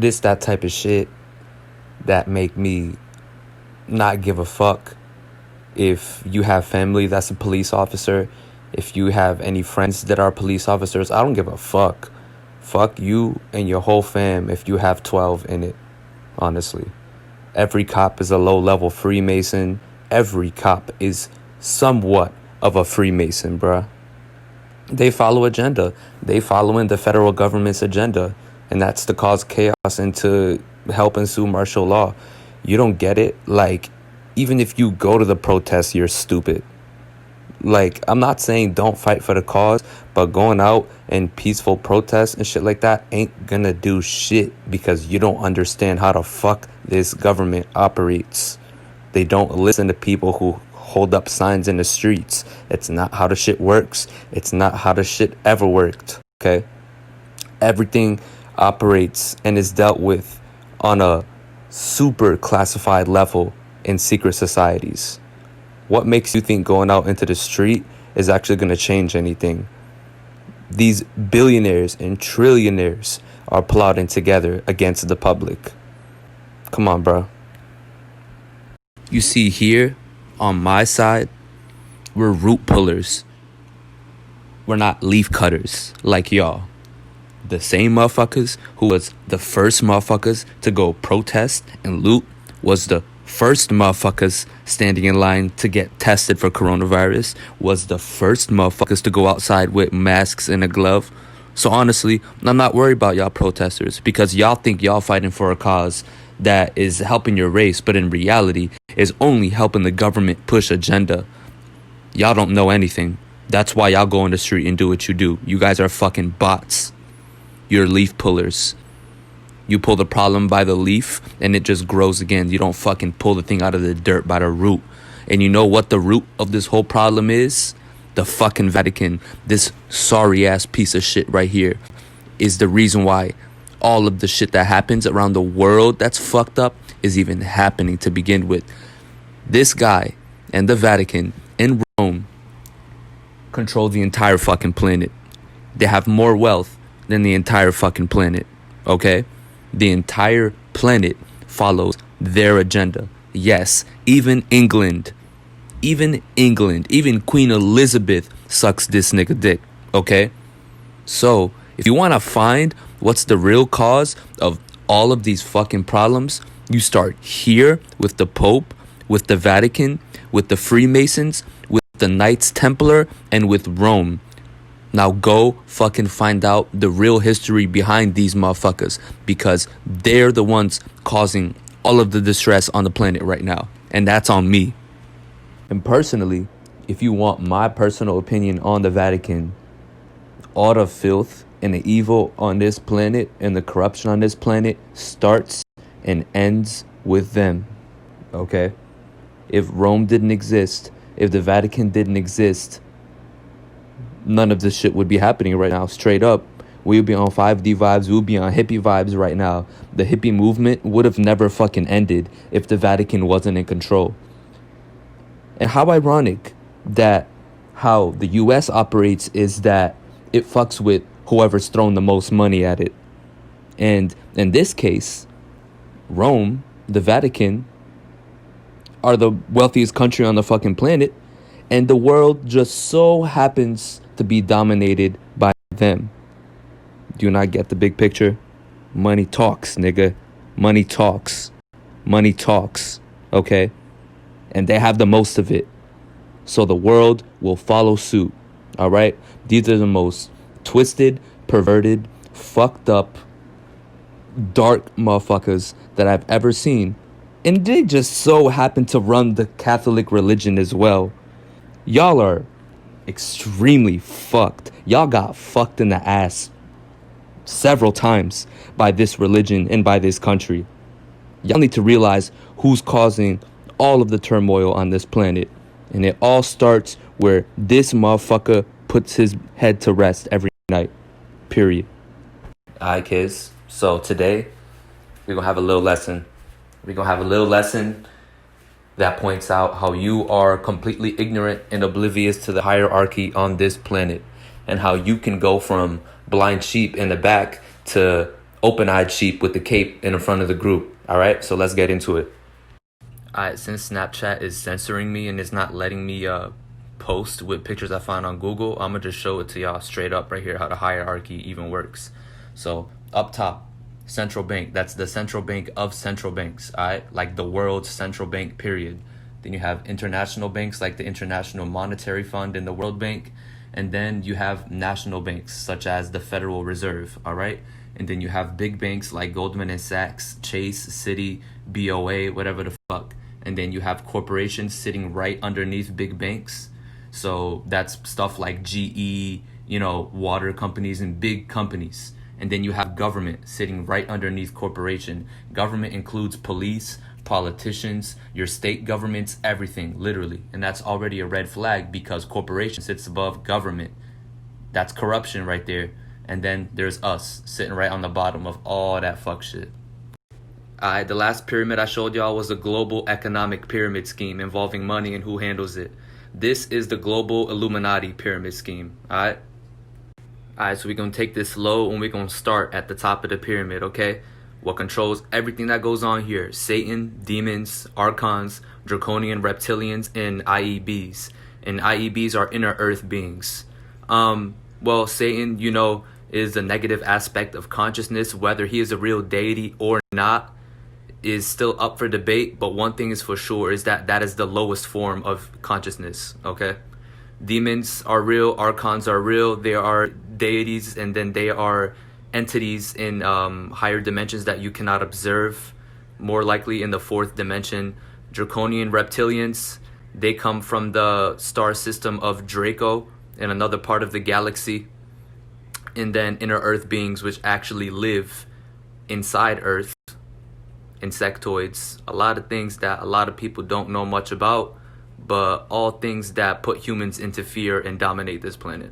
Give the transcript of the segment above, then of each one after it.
This that type of shit that make me not give a fuck if you have family that's a police officer, if you have any friends that are police officers. I don't give a fuck. Fuck you and your whole fam if you have 12 in it, honestly. Every cop is a low-level Freemason. Every cop is somewhat of a Freemason, bruh. They follow agenda. They following the federal government's agenda. And that's to cause chaos and to help ensue martial law. You don't get it? Like, even if you go to the protest, you're stupid. Like, I'm not saying don't fight for the cause, but going out and peaceful protests and shit like that ain't gonna do shit because you don't understand how the fuck this government operates. They don't listen to people who hold up signs in the streets. It's not how the shit works. It's not how the shit ever worked, okay? Everything operates and is dealt with on a super classified level in secret societies. What makes you think going out into the street is actually going to change anything? These billionaires and trillionaires are plotting together against the public. Come on, bro. You see here on my side, we're root pullers. We're not leaf cutters like y'all. The same motherfuckers who was the first motherfuckers to go protest and loot was the first motherfuckers standing in line to get tested for coronavirus, was the first motherfuckers to go outside with masks and a glove. So honestly, I'm not worried about y'all protesters because y'all think y'all fighting for a cause that is helping your race, but in reality is only helping the government push agenda. Y'all don't know anything. That's why y'all go on the street and do what you do. You guys are fucking bots. You're leaf pullers. You pull the problem by the leaf and it just grows again. You don't fucking pull the thing out of the dirt by the root. And you know what the root of this whole problem is? The fucking Vatican. This sorry ass piece of shit right here is the reason why all of the shit that happens around the world that's fucked up is even happening to begin with. This guy and the Vatican in Rome control the entire fucking planet. They have more wealth than the entire fucking planet, okay? The entire planet follows their agenda. Yes, even England, even Queen Elizabeth sucks this nigga dick, okay? So, if you want to find what's the real cause of all of these fucking problems, you start here with the Pope, with the Vatican, with the Freemasons, with the Knights Templar, and with Rome. Now go fucking find out the real history behind these motherfuckers because they're the ones causing all of the distress on the planet right now. And that's on me. And personally, if you want my personal opinion on the Vatican, all the filth and the evil on this planet and the corruption on this planet starts and ends with them. Okay? If Rome didn't exist, if the Vatican didn't exist, none of this shit would be happening right now. Straight up, we would be on 5D vibes. We would be on hippie vibes right now. The hippie movement would have never fucking ended if the Vatican wasn't in control. And how ironic that how the US operates is that it fucks with whoever's thrown the most money at it. And in this case, Rome, the Vatican, are the wealthiest country on the fucking planet. And the world just so happens to be dominated by them. Do you not get the big picture? Money talks, nigga. Money talks. Money talks. Okay? And they have the most of it. So the world will follow suit. Alright? These are the most twisted, perverted, fucked up, dark motherfuckers that I've ever seen. And they just so happen to run the Catholic religion as well. Y'all are extremely fucked. Y'all got fucked in the ass several times by this religion and by this country. Y'all need to realize who's causing all of the turmoil on this planet. And it all starts where this motherfucker puts his head to rest every night. Period. Alright, kids. So today, we're going to have a little lesson. We're going to have a little lesson that points out how you are completely ignorant and oblivious to the hierarchy on this planet, and how you can go from blind sheep in the back to open-eyed sheep with the cape in the front of the group. All right, so let's get into it. All right, since Snapchat is censoring me and is not letting me post with pictures I find on Google, I'm gonna just show it to y'all straight up right here how the hierarchy even works. So up top, central bank. That's the central bank of central banks. All right, like the world's central bank. Period. Then you have international banks like the International Monetary Fund and the World Bank. And then you have national banks such as the Federal Reserve, all right? And then you have big banks like Goldman and Sachs, Chase, Citi, BOA, whatever the fuck. And then you have corporations sitting right underneath big banks. So that's stuff like GE, water companies and big companies. And then you have government sitting right underneath corporation. Government includes police, politicians, your state governments, everything, literally. And that's already a red flag because corporation sits above government. That's corruption right there. And then there's us sitting right on the bottom of all that fuck shit. Alright, the last pyramid I showed y'all was a global economic pyramid scheme involving money and who handles it. This is the global Illuminati pyramid scheme, alright? Alright, so we're going to take this slow and we're going to start at the top of the pyramid, okay? What controls everything that goes on here? Satan, demons, archons, draconian reptilians, and IEBs. And IEBs are inner earth beings. Well, Satan, is the negative aspect of consciousness. Whether he is a real deity or not is still up for debate. But one thing is for sure is that is the lowest form of consciousness, okay? Demons are real, archons are real. They are deities, and then they are entities in higher dimensions that you cannot observe, more likely in the fourth dimension. Draconian reptilians, they come from the star system of Draco in another part of the galaxy. And then inner earth beings, which actually live inside earth, insectoids, a lot of things that a lot of people don't know much about, but all things that put humans into fear and dominate this planet.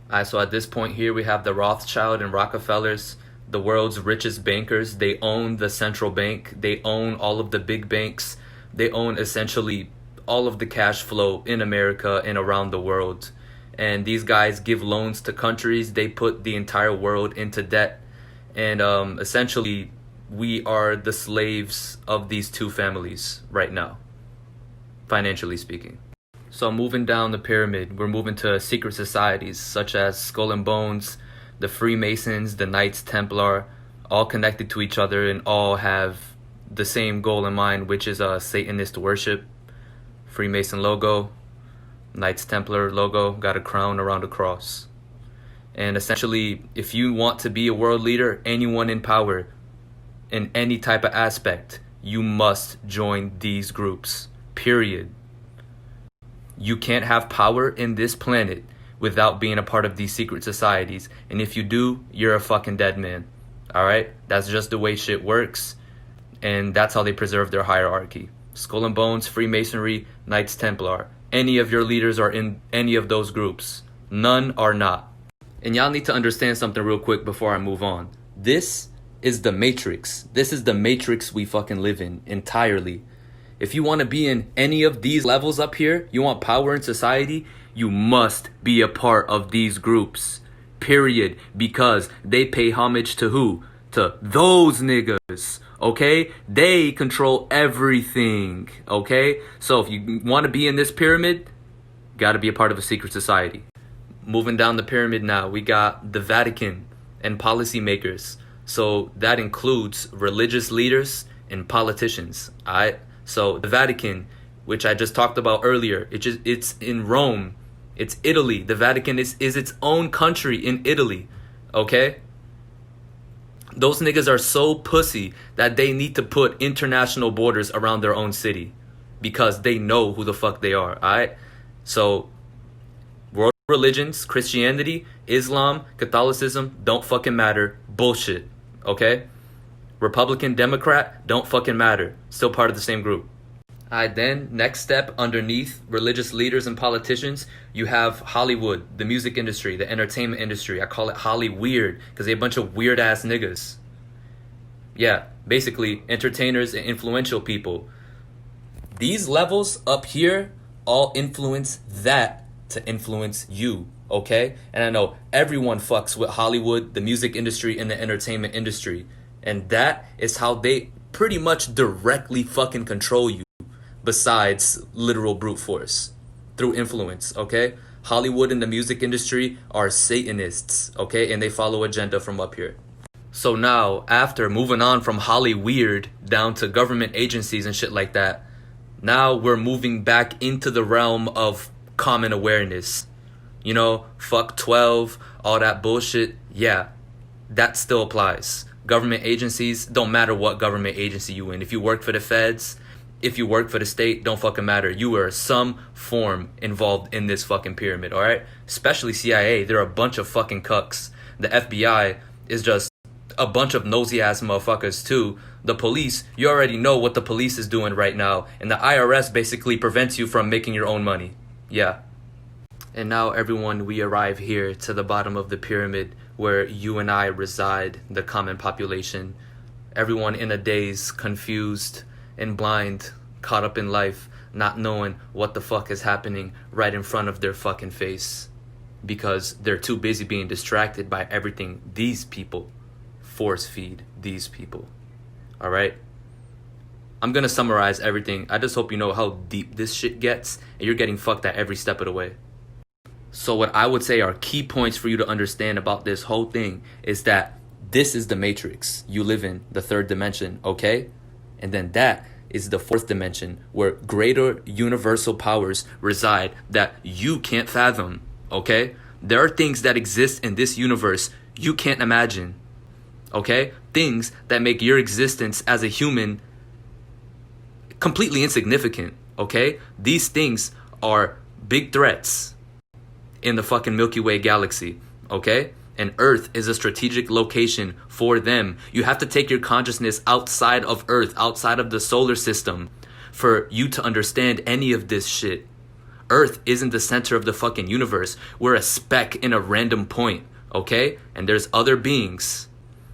Alright, so at this point here, we have the Rothschild and Rockefellers, the world's richest bankers. They own the central bank. They own all of the big banks. They own essentially all of the cash flow in America and around the world. And these guys give loans to countries. They put the entire world into debt. And essentially, we are the slaves of these two families right now, financially speaking. So moving down the pyramid, we're moving to secret societies such as Skull and Bones, the Freemasons, the Knights Templar, all connected to each other and all have the same goal in mind, which is Satanist worship. Freemason logo, Knights Templar logo, got a crown around a cross. And essentially, if you want to be a world leader, anyone in power, in any type of aspect, you must join these groups, period. You can't have power in this planet without being a part of these secret societies. And if you do, you're a fucking dead man. Alright? That's just the way shit works. And that's how they preserve their hierarchy. Skull and Bones, Freemasonry, Knights Templar. Any of your leaders are in any of those groups. None are not. And y'all need to understand something real quick before I move on. This is the Matrix. This is the Matrix we fucking live in entirely. If you want to be in any of these levels up here, you want power in society, you must be a part of these groups. Period. Because they pay homage to who? To those niggas. Okay? They control everything. Okay? So if you want to be in this pyramid, got to be a part of a secret society. Moving down the pyramid now, we got the Vatican and policymakers. So that includes religious leaders and politicians. Alright? So the Vatican, which I just talked about earlier, it's in Rome. It's Italy. The Vatican is its own country in Italy. Okay? Those niggas are so pussy that they need to put international borders around their own city because they know who the fuck they are. Alright? So world religions, Christianity, Islam, Catholicism, don't fucking matter. Bullshit. Okay? Republican, Democrat, don't fucking matter. Still part of the same group. Alright, then, next step underneath religious leaders and politicians, you have Hollywood, the music industry, the entertainment industry. I call it Holly Weird because they're a bunch of weird ass niggas. Yeah, basically, entertainers and influential people. These levels up here all influence that to influence you. okay? And I know everyone fucks with Hollywood, the music industry, and the entertainment industry. And that is how they pretty much directly fucking control you, besides literal brute force, through influence, okay? Hollywood and the music industry are Satanists, okay? And they follow agenda from up here. So now, after moving on from Holly Weird down to government agencies and shit like that, now we're moving back into the realm of common awareness. You know, fuck 12, all that bullshit. Yeah, that still applies. Government agencies, don't matter what government agency you in. If you work for the feds, if you work for the state, don't fucking matter. You are some form involved in this fucking pyramid, alright? Especially CIA, they're a bunch of fucking cucks. The FBI is just a bunch of nosy ass motherfuckers too. The police, you already know what the police is doing right now. And the IRS basically prevents you from making your own money. Yeah. And now everyone, we arrive here to the bottom of the pyramid where you and I reside, the common population. Everyone in a daze, confused and blind, caught up in life, not knowing what the fuck is happening right in front of their fucking face. Because they're too busy being distracted by everything these people force feed these people. Alright? I'm gonna summarize everything. I just hope you know how deep this shit gets, and you're getting fucked at every step of the way. So what I would say are key points for you to understand about this whole thing is that this is the matrix you live in, the third dimension, okay? And then that is the fourth dimension where greater universal powers reside that you can't fathom, okay? There are things that exist in this universe you can't imagine, okay? Things that make your existence as a human completely insignificant, okay? These things are big threats in the fucking Milky Way galaxy, okay? And Earth is a strategic location for them. You have to take your consciousness outside of Earth, outside of the solar system, for you to understand any of this shit. Earth isn't the center of the fucking universe. We're a speck in a random point, okay? And there's other beings.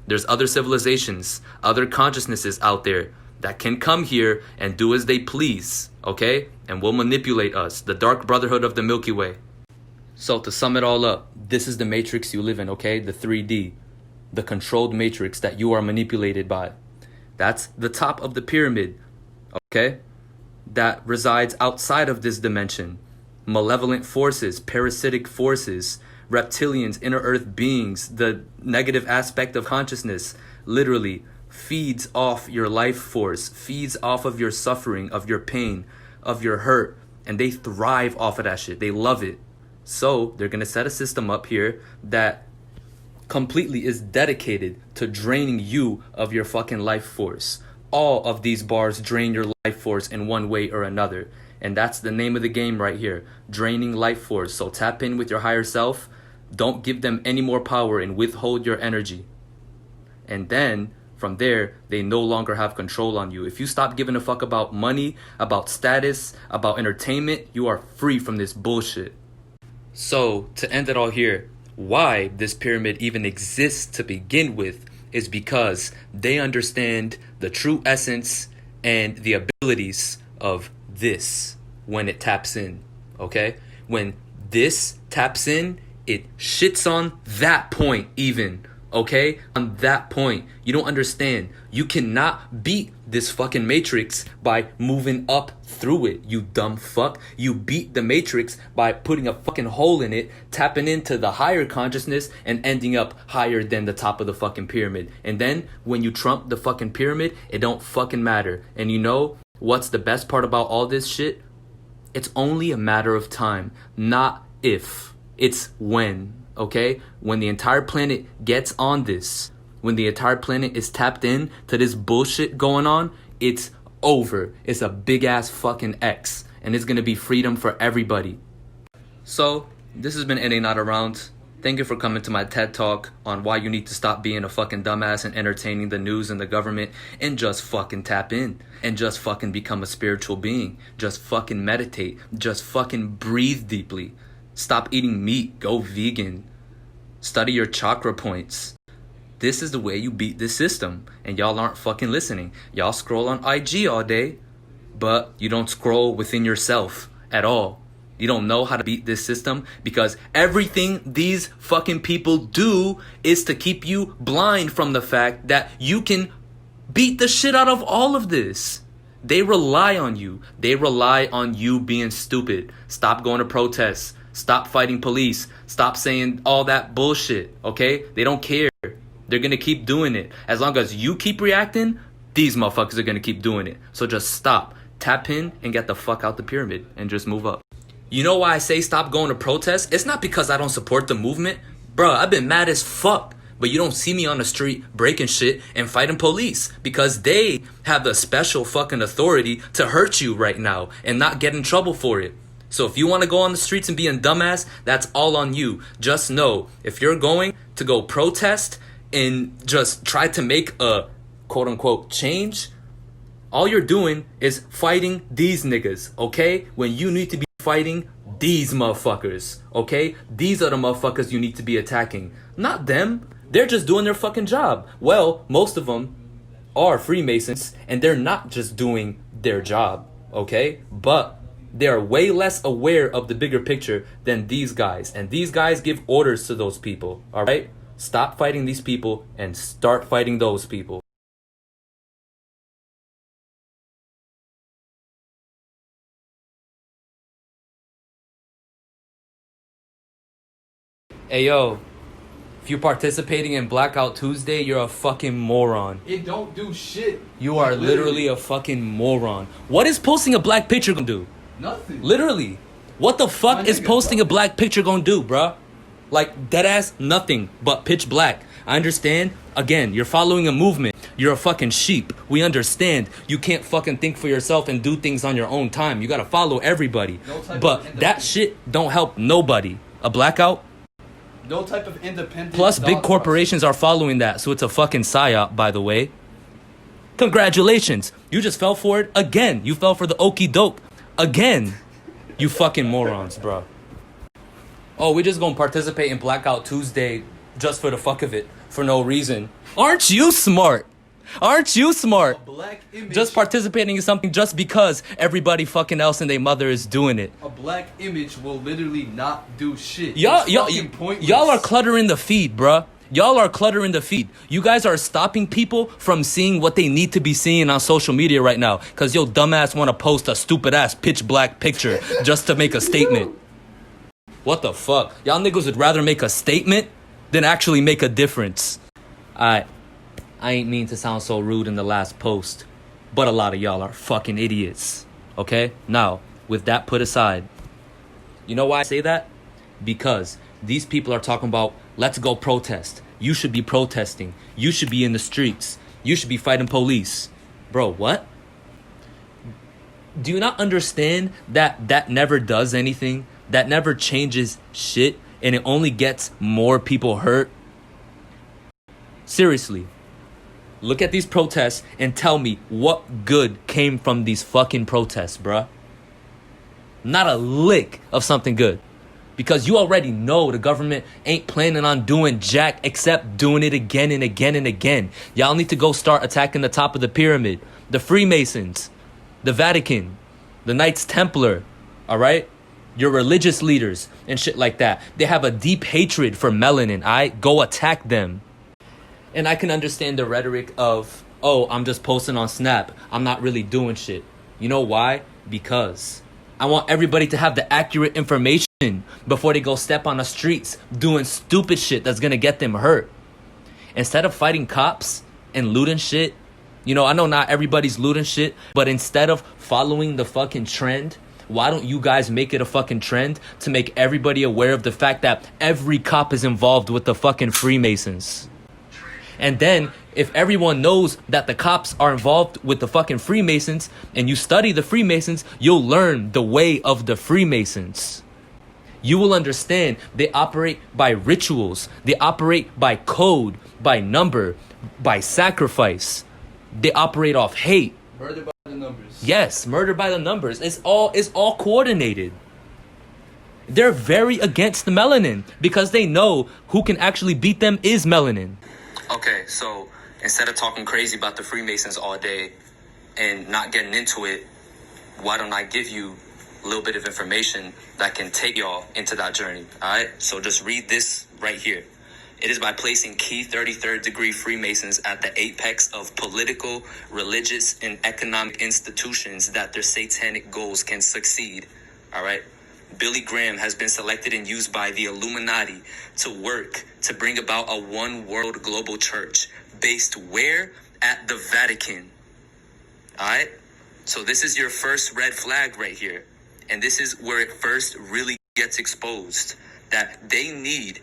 There's other civilizations, other consciousnesses out there that can come here and do as they please, okay? And will manipulate us, the Dark Brotherhood of the Milky Way. So to sum it all up, this is the matrix you live in, okay? The 3D, the controlled matrix that you are manipulated by. That's the top of the pyramid, okay? That resides outside of this dimension. Malevolent forces, parasitic forces, reptilians, inner earth beings, the negative aspect of consciousness, literally feeds off your life force, feeds off of your suffering, of your pain, of your hurt, and they thrive off of that shit. They love it. So they're going to set a system up here that completely is dedicated to draining you of your fucking life force. All of these bars drain your life force in one way or another. And that's the name of the game right here. Draining life force. So tap in with your higher self. Don't give them any more power and withhold your energy. And then from there, they no longer have control on you. If you stop giving a fuck about money, about status, about entertainment, you are free from this bullshit. So, to end it all here, why this pyramid even exists to begin with is because they understand the true essence and the abilities of this when it taps in, okay? When this taps in, it shits on that point even, okay? On that point. You don't understand. You cannot beat this fucking matrix by moving up through it, you dumb fuck. You beat the matrix by putting a fucking hole in it, tapping into the higher consciousness, and ending up higher than the top of the fucking pyramid. And then when you trump the fucking pyramid, it don't fucking matter. And you know what's the best part about all this shit? It's only a matter of time, not if. It's when, okay? When the entire planet gets on this, when the entire planet is tapped in to this bullshit going on, it's over. It's a big ass fucking X, and it's gonna be freedom for everybody. So this has been nanotaround. Thank you for coming to my TED Talk on why you need to stop being a fucking dumbass and entertaining the news and the government and just fucking tap in and just fucking become a spiritual being. Just fucking meditate. Just fucking breathe deeply. Stop eating meat. Go vegan. Study your chakra points. This is the way you beat this system, and y'all aren't fucking listening. Y'all scroll on IG all day, but you don't scroll within yourself at all. You don't know how to beat this system because everything these fucking people do is to keep you blind from the fact that you can beat the shit out of all of this. They rely on you. They rely on you being stupid. Stop going to protests. Stop fighting police. Stop saying all that bullshit, okay? They don't care. They're going to keep doing it. As long as you keep reacting, these motherfuckers are going to keep doing it. So just stop. Tap in and get the fuck out the pyramid and just move up. You know why I say stop going to protests? It's not because I don't support the movement. Bruh, I've been mad as fuck. But you don't see me on the street breaking shit and fighting police because they have the special fucking authority to hurt you right now and not get in trouble for it. So if you want to go on the streets and be a dumbass, that's all on you. Just know, if you're going to go protest and just try to make a quote unquote change, all you're doing is fighting these niggas, okay? When you need to be fighting these motherfuckers, okay? These are the motherfuckers you need to be attacking, not them. They're just doing their fucking job. Well, most of them are Freemasons, and they're not just doing their job, okay? But they are way less aware of the bigger picture than these guys. And these guys give orders to those people, all right? Stop fighting these people and start fighting those people. Hey, yo. If you're participating in Blackout Tuesday, you're a fucking moron. It don't do shit. You are literally a fucking moron. What is posting a black picture gonna do? Nothing. Literally. What the fuck is posting a black picture gonna do, bruh? Like, deadass nothing but pitch black. I understand. Again, you're following a movement. You're a fucking sheep. We understand. You can't fucking think for yourself and do things on your own time. You gotta follow everybody. But that shit don't help nobody. A blackout? No type of independent. Plus, big corporations are following that, so it's a fucking psyop, by the way. Congratulations. You just fell for it again. You fell for the okie doke again. You fucking morons, bro. Oh, we just gonna participate in Blackout Tuesday just for the fuck of it, for no reason. Aren't you smart? Aren't you smart? A black image. Just participating in something just because everybody fucking else and their mother is doing it. A black image will literally not do shit. Y'all Y'all are cluttering the feed, bruh. Y'all are cluttering the feed. You guys are stopping people from seeing what they need to be seeing on social media right now. Cause your dumbass wanna post a stupid ass pitch black picture just to make a statement. What the fuck? Y'all niggas would rather make a statement than actually make a difference. I ain't mean to sound so rude in the last post, but a lot of y'all are fucking idiots, okay? Now, with that put aside, you know why I say that? Because these people are talking about, let's go protest. You should be protesting. You should be in the streets. You should be fighting police. Bro, what? Do you not understand that that never does anything? That never changes shit, and it only gets more people hurt? Seriously. Look at these protests and tell me what good came from these fucking protests, bruh. Not a lick of something good. Because you already know the government ain't planning on doing jack except doing it again and again and again. Y'all need to go start attacking the top of the pyramid. The Freemasons, the Vatican, the Knights Templar, all right? Your religious leaders and shit like that. They have a deep hatred for melanin, all right? Go attack them. And I can understand the rhetoric of, oh, I'm just posting on Snap. I'm not really doing shit. You know why? Because I want everybody to have the accurate information before they go step on the streets doing stupid shit that's gonna get them hurt. Instead of fighting cops and looting shit, you know, I know not everybody's looting shit, but instead of following the fucking trend, why don't you guys make it a fucking trend to make everybody aware of the fact that every cop is involved with the fucking Freemasons? And then, if everyone knows that the cops are involved with the fucking Freemasons, and you study the Freemasons, you'll learn the way of the Freemasons. You will understand they operate by rituals. They operate by code, by number, by sacrifice. They operate off hate. Murder by the numbers. Yes, murder by the numbers. It's all coordinated. They're very against the melanin because they know who can actually beat them is melanin. Okay, so instead of talking crazy about the Freemasons all day and not getting into it, why don't I give you a little bit of information that can take y'all into that journey. All right. So just read this right here. It is by placing key 33rd degree Freemasons at the apex of political, religious, and economic institutions that their satanic goals can succeed. All right. Billy Graham has been selected and used by the Illuminati to work to bring about a one world global church based where? At the Vatican. All right. So this is your first red flag right here. And this is where it first really gets exposed, that they need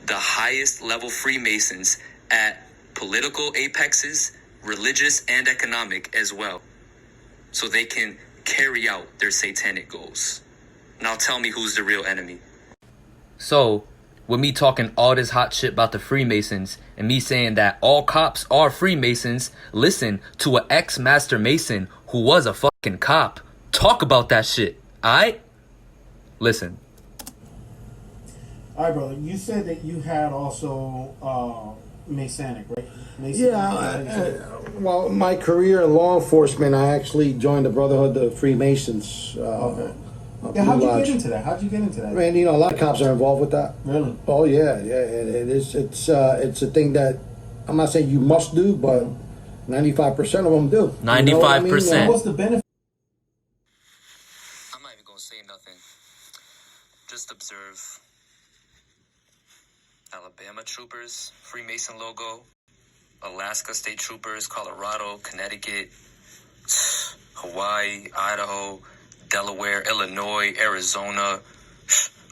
the highest level Freemasons at political apexes, religious and economic as well, so they can carry out their satanic goals. Now tell me who's the real enemy. So, with me talking all this hot shit about the Freemasons and me saying that all cops are Freemasons, listen to an ex-master Mason who was a fucking cop talk about that shit, alright? Listen. All right, brother. You said that you had also Masonic, right? Well, my career in law enforcement, I actually joined the Brotherhood of Freemasons. Okay. Yeah, how'd you get into that? I mean, you know, a lot of cops are involved with that. Really? Oh yeah. It is. It's a thing that I'm not saying you must do, but 95% of them do. 95%. What's the benefit? I'm not even gonna say nothing. Just observe. Alabama Troopers, Freemason logo. Alaska State Troopers, Colorado, Connecticut, Hawaii, Idaho, Delaware, Illinois, Arizona,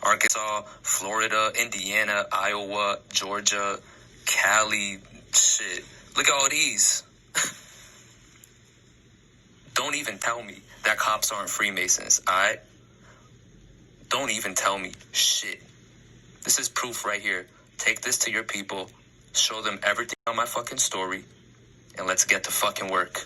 Arkansas, Florida, Indiana, Iowa, Georgia, Cali, shit. Look at all these. Don't even tell me that cops aren't Freemasons, alright? Don't even tell me shit. This is proof right here. Take this to your people, show them everything on my fucking story, and let's get to fucking work.